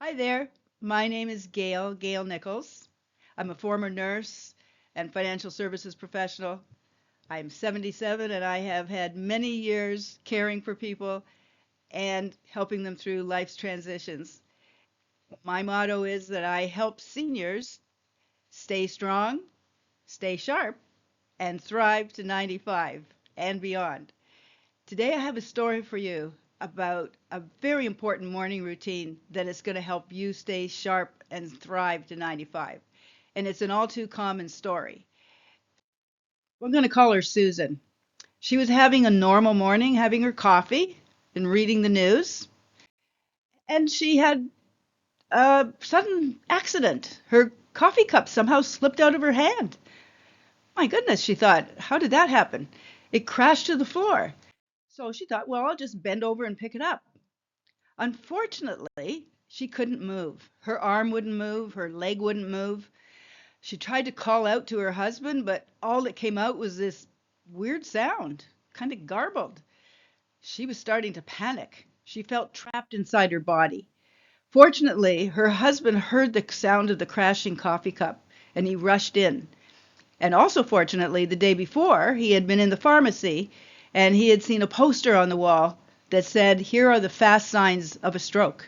Hi there. My name is Gail Nichols. I'm a former nurse and financial services professional. I'm 77 and I have had many years caring for people and helping them through life's transitions. My motto is that I help seniors stay strong, stay sharp, and thrive to 95 and beyond. Today I have a story for you about a very important morning routine that is going to help you stay sharp and thrive to 95. And it's an all too common story. We're going to call her Susan. She was having a normal morning, having her coffee and reading the news, and she had a sudden accident. Her coffee cup somehow slipped out of her hand. My goodness, she thought, how did that happen? It crashed to the floor. So she thought, well, I'll just bend over and pick it up. Unfortunately, she couldn't move. Her arm wouldn't move, her leg wouldn't move. She tried to call out to her husband, but all that came out was this weird sound, kind of garbled. She was starting to panic. She felt trapped inside her body. Fortunately, her husband heard the sound of the crashing coffee cup and he rushed in. And also, fortunately, the day before, he had been in the pharmacy and he had seen a poster on the wall that said, "Here are the fast signs of a stroke."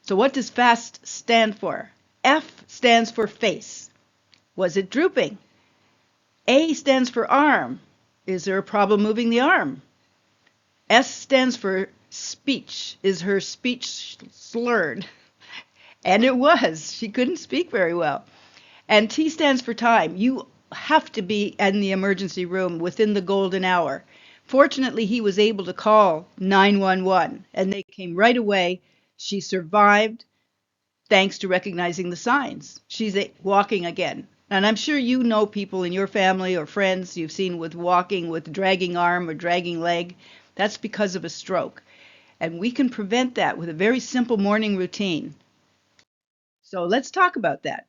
So, what does FAST stand for? F stands for face. Was it drooping? A stands for arm. Is there a problem moving the arm? S stands for speech. Is her speech slurred? And it was. She couldn't speak very well. And T stands for time. You have to be in the emergency room within the golden hour. Fortunately, he was able to call 911 and they came right away. She survived thanks to recognizing the signs. She's walking again. And I'm sure you know people in your family or friends you've seen with walking with dragging arm or dragging leg. That's because of a stroke. And we can prevent that with a very simple morning routine. So let's talk about that.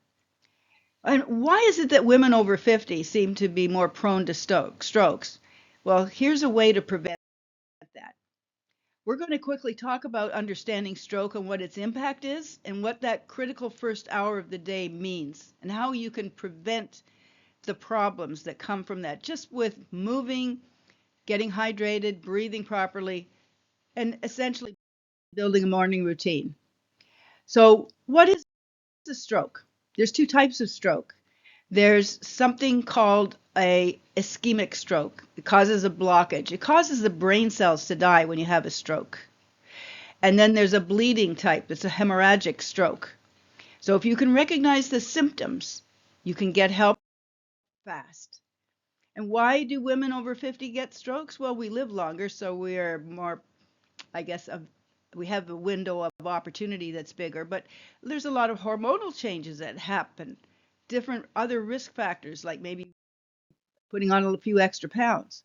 And why is it that women over 50 seem to be more prone to strokes? Well, here's a way to prevent that. We're going to quickly talk about understanding stroke and what its impact is, and what that critical first hour of the day means, and how you can prevent the problems that come from that just with moving, getting hydrated, breathing properly, and essentially building a morning routine. So, what is a stroke? There's two types of stroke. There's something called a ischemic stroke. It causes a blockage. It causes the brain cells to die when you have a stroke. And then there's a bleeding type. It's a hemorrhagic stroke. So if you can recognize the symptoms, you can get help fast. And why do women over 50 get strokes? Well, we live longer, so we are more, I guess, we have a window of opportunity that's bigger, but there's a lot of hormonal changes that happen, different other risk factors, like maybe putting on a few extra pounds.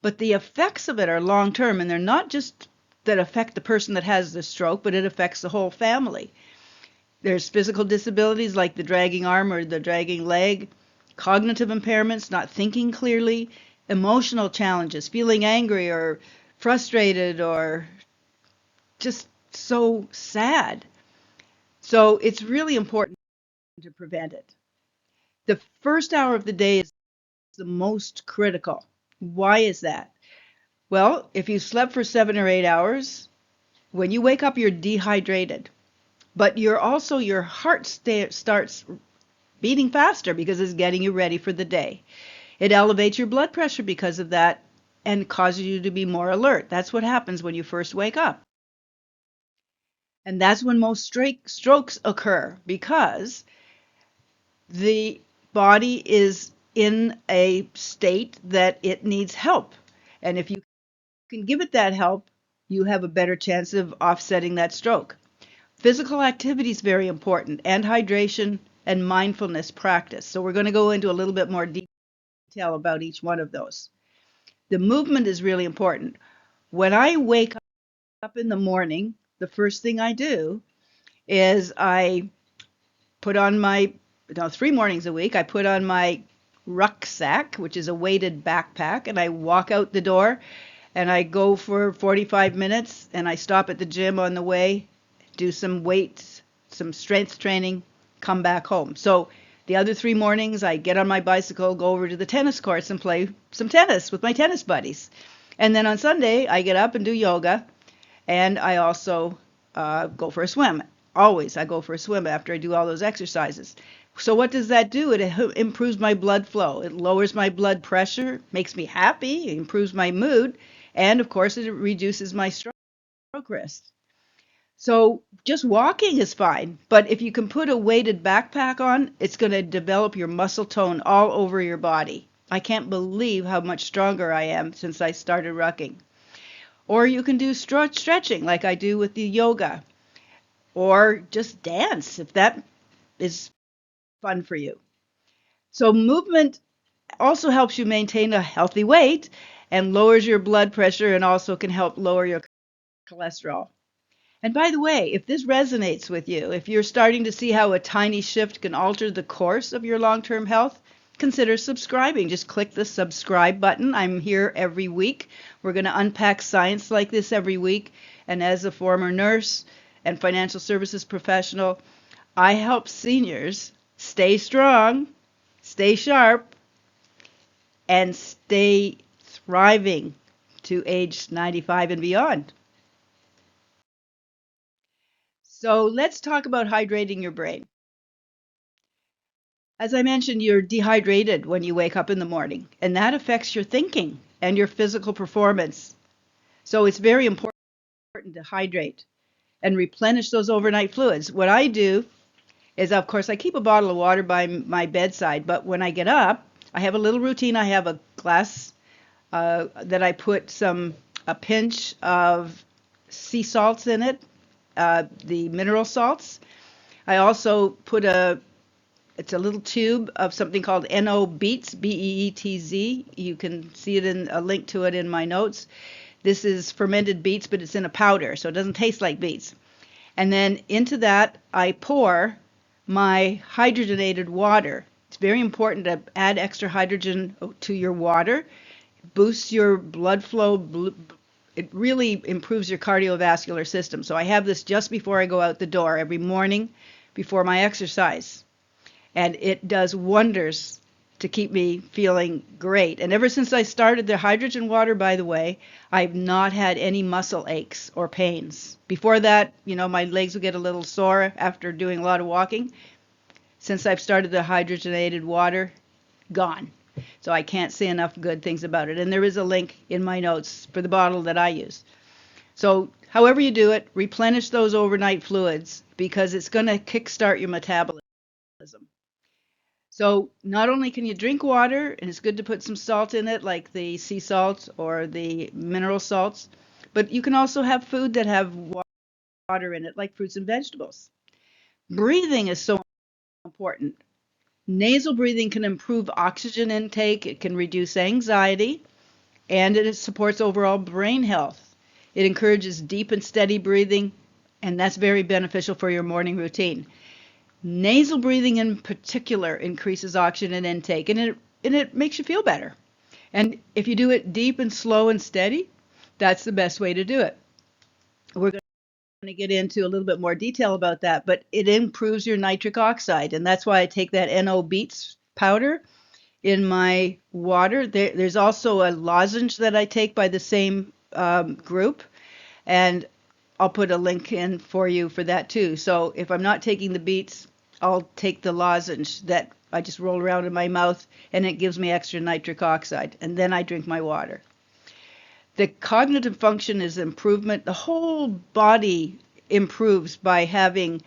But the effects of it are long term, and they're not just that affect the person that has the stroke, but it affects the whole family. There's physical disabilities like the dragging arm or the dragging leg, cognitive impairments, not thinking clearly, emotional challenges, feeling angry or frustrated or just so sad. So it's really important to prevent it. The first hour of the day is the most critical. Why is that? Well, if you slept for 7 or 8 hours, when you wake up, you're dehydrated. But your heart starts beating faster because it's getting you ready for the day. It elevates your blood pressure because of that and causes you to be more alert. That's what happens when you first wake up. And that's when most strokes occur because the body is in a state that it needs help. And if you can give it that help, you have a better chance of offsetting that stroke. Physical activity is very important, and hydration and mindfulness practice. So we're going to go into a little bit more detail about each one of those. The movement is really important. When I wake up in the morning, the first thing I do is I put on my, 3 mornings a week, I put on my rucksack, which is a weighted backpack, and I walk out the door and I go for 45 minutes and I stop at the gym on the way, do some weights, some strength training, come back home. So the other 3 mornings, I get on my bicycle, go over to the tennis courts and play some tennis with my tennis buddies. And then on Sunday, I get up and do yoga, and I also go for a swim. Always, I go for a swim after I do all those exercises. So what does that do? It improves my blood flow. It lowers my blood pressure, makes me happy, it improves my mood, and of course, it reduces my stroke risk. So just walking is fine, but if you can put a weighted backpack on, it's going to develop your muscle tone all over your body. I can't believe how much stronger I am since I started rucking. Or you can do stretching like I do with the yoga, or just dance if that is fun for you. So movement also helps you maintain a healthy weight and lowers your blood pressure and also can help lower your cholesterol. And by the way, if this resonates with you, if you're starting to see how a tiny shift can alter the course of your long-term health, consider subscribing. Just click the subscribe button. I'm here every week. We're going to unpack science like this every week. And as a former nurse and financial services professional, I help seniors stay strong, stay sharp, and stay thriving to age 95 and beyond. So let's talk about hydrating your brain. As I mentioned, you're dehydrated when you wake up in the morning, and that affects your thinking and your physical performance. So it's very important to hydrate and replenish those overnight fluids. What I do is, of course, I keep a bottle of water by my bedside, but when I get up, I have a little routine. I have a glass that I put a pinch of sea salts in it, the mineral salts. I also put it's a little tube of something called NO Beets, Beetz. You can see it in a link to it in my notes. This is fermented beets, but it's in a powder, so it doesn't taste like beets. And then into that, I pour my hydrogenated water. It's very important to add extra hydrogen to your water. Boosts your blood flow. It really improves your cardiovascular system. So I have this just before I go out the door every morning before my exercise. And it does wonders to keep me feeling great. And ever since I started the hydrogen water, by the way, I've not had any muscle aches or pains. Before that, my legs would get a little sore after doing a lot of walking. Since I've started the hydrogenated water, gone. So I can't say enough good things about it. And there is a link in my notes for the bottle that I use. So however you do it, replenish those overnight fluids because it's going to kickstart your metabolism. So not only can you drink water, and it's good to put some salt in it, like the sea salt or the mineral salts, but you can also have food that have water in it, like fruits and vegetables. Breathing is so important. Nasal breathing can improve oxygen intake, it can reduce anxiety, and it supports overall brain health. It encourages deep and steady breathing, and that's very beneficial for your morning routine. Nasal breathing in particular increases oxygen intake, and it makes you feel better. And if you do it deep and slow and steady, that's the best way to do it. We're going to get into a little bit more detail about that, but it improves your nitric oxide, and that's why I take that NO Beets powder in my water. There's also a lozenge that I take by the same group, and I'll put a link in for you for that too. So if I'm not taking the beets, I'll take the lozenge that I just roll around in my mouth, and it gives me extra nitric oxide, and then I drink my water. The cognitive function is improvement. The whole body improves by having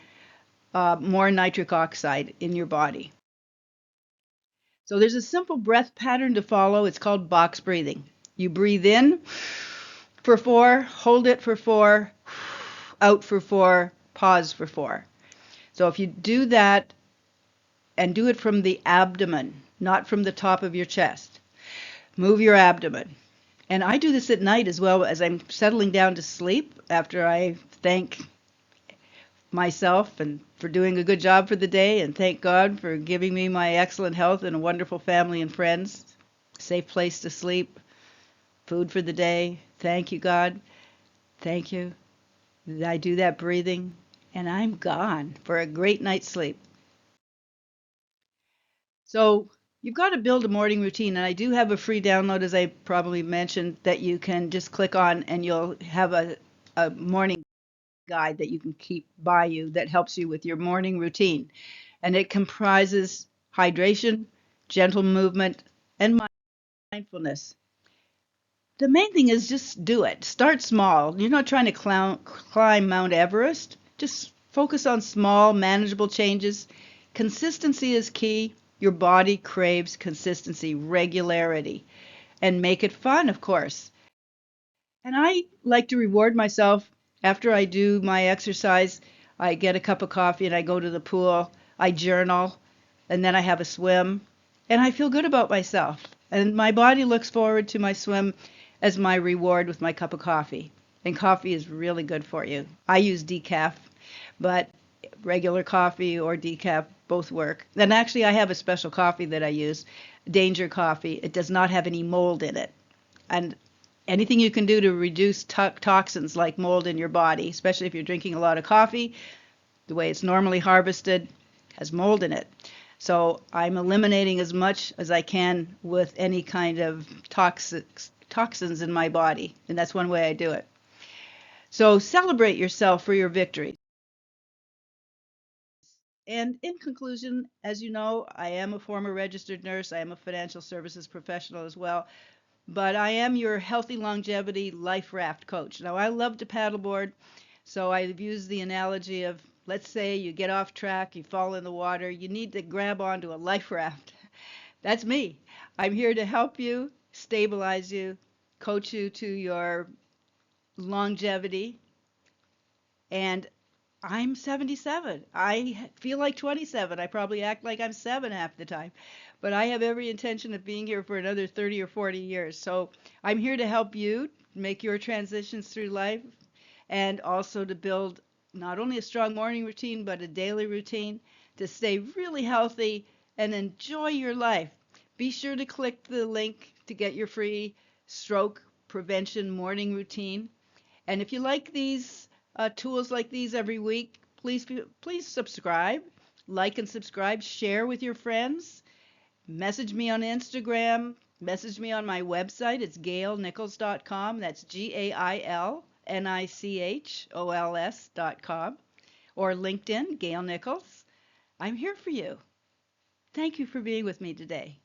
more nitric oxide in your body. So there's a simple breath pattern to follow. It's called box breathing. You breathe in for 4, hold it for 4, out for 4, pause for 4. So if you do that and do it from the abdomen, not from the top of your chest, move your abdomen. And I do this at night as well as I'm settling down to sleep after I thank myself and for doing a good job for the day and thank God for giving me my excellent health and a wonderful family and friends, safe place to sleep, food for the day. Thank you, God. Thank you. I do that breathing and I'm gone for a great night's sleep. So you've got to build a morning routine, and I do have a free download, as I probably mentioned, that you can just click on, and you'll have a morning guide that you can keep by you that helps you with your morning routine. And it comprises hydration, gentle movement, and mindfulness. The main thing is just do it. Start small. You're not trying to climb Mount Everest. Just focus on small, manageable changes. Consistency is key. Your body craves consistency, regularity, and make it fun, of course. And I like to reward myself after I do my exercise. I get a cup of coffee and I go to the pool. I journal, and then I have a swim, and I feel good about myself. And my body looks forward to my swim as my reward with my cup of coffee. And coffee is really good for you. I use decaf, but regular coffee or decaf both work. And actually, I have a special coffee that I use, Danger Coffee. It does not have any mold in it. And anything you can do to reduce toxins like mold in your body, especially if you're drinking a lot of coffee, the way it's normally harvested has mold in it. So I'm eliminating as much as I can with any kind of toxins in my body, and that's one way I do it. So celebrate yourself for your victories. And in conclusion, as you know, I am a former registered nurse. I am a financial services professional as well. But I am your healthy longevity life raft coach. Now, I love to paddleboard, so I've used the analogy of, let's say you get off track, you fall in the water, you need to grab onto a life raft. That's me. I'm here to help you, stabilize you, coach you to your longevity, and I'm 77. I feel like 27. I probably act like I'm 7 half the time. But I have every intention of being here for another 30 or 40 years. So I'm here to help you make your transitions through life and also to build not only a strong morning routine, but a daily routine to stay really healthy and enjoy your life. Be sure to click the link to get your free stroke prevention morning routine. And if you like these tools like these every week, please subscribe, like and subscribe, share with your friends, message me on Instagram, message me on my website. It's gailnichols.com. That's GailNichols.com. Or LinkedIn, Gail Nichols. I'm here for you. Thank you for being with me today.